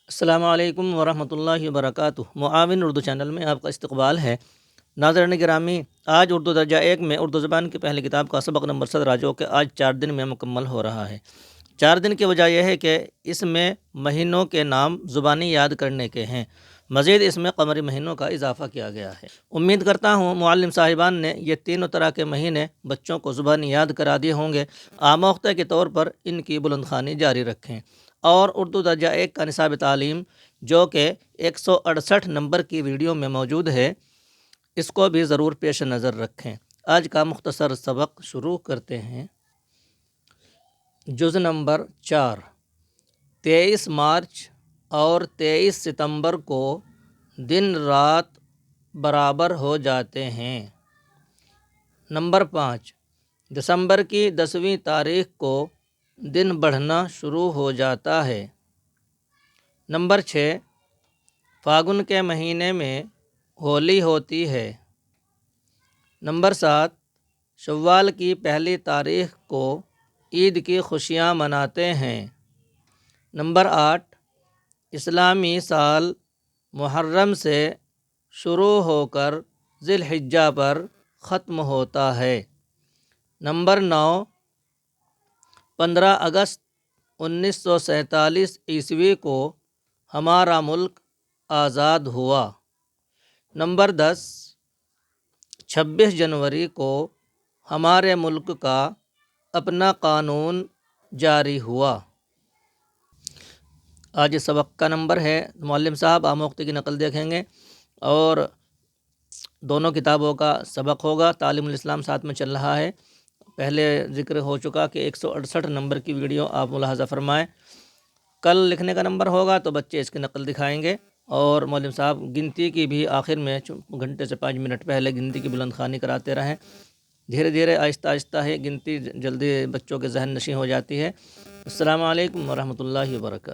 السلام علیکم ورحمۃ اللہ وبرکاتہ۔ معاون اردو چینل میں آپ کا استقبال ہے۔ ناظرین گرامی، آج اردو درجہ 1 میں اردو زبان کی پہلی کتاب کا سبق نمبر 17 جو کہ آج 4 دن میں مکمل ہو رہا ہے۔ 4 دن کی وجہ یہ ہے کہ اس میں مہینوں کے نام زبانی یاد کرنے کے ہیں، مزید اس میں قمری مہینوں کا اضافہ کیا گیا ہے۔ امید کرتا ہوں معلم صاحبان نے یہ تینوں طرح کے مہینے بچوں کو زبانی یاد کرا دیے ہوں گے۔ آموختہ کے طور پر ان کی بلند خوانی جاری رکھیں اور اردو درجہ 1 کا نصاب تعلیم جو کہ 168 نمبر کی ویڈیو میں موجود ہے، اس کو بھی ضرور پیش نظر رکھیں۔ آج کا مختصر سبق شروع کرتے ہیں۔ جز نمبر 4، 23 مارچ اور 23 ستمبر کو دن رات برابر ہو جاتے ہیں۔ نمبر 5، دسمبر کی 10ویں تاریخ کو دن بڑھنا شروع ہو جاتا ہے۔ نمبر 6، فاگن کے مہینے میں ہولی ہوتی ہے۔ نمبر 7، شوال کی پہلی تاریخ کو عید کی خوشیاں مناتے ہیں۔ نمبر 8، اسلامی سال محرم سے شروع ہو کر ذی الحجہ پر ختم ہوتا ہے۔ نمبر 9، 15 اگست 1947 عیسوی کو ہمارا ملک آزاد ہوا۔ نمبر 10، 26 جنوری کو ہمارے ملک کا اپنا قانون جاری ہوا۔ آج اس سبق کا نمبر ہے، معلم صاحب آموختی کی نقل دیکھیں گے اور دونوں کتابوں کا سبق ہوگا۔ تعلیم الاسلام ساتھ میں چل رہا ہے۔ پہلے ذکر ہو چکا کہ 168 نمبر کی ویڈیو آپ ملاحظہ فرمائیں۔ کل لکھنے کا نمبر ہوگا تو بچے اس کی نقل دکھائیں گے، اور معلم صاحب گنتی کی بھی آخر میں گھنٹے سے 5 منٹ پہلے گنتی کی بلند خوانی کراتے رہیں۔ دھیرے دھیرے آہستہ آہستہ ہے گنتی جلدی بچوں کے ذہن نشین ہو جاتی ہے۔ السلام علیکم ورحمۃ اللہ وبرکاتہ۔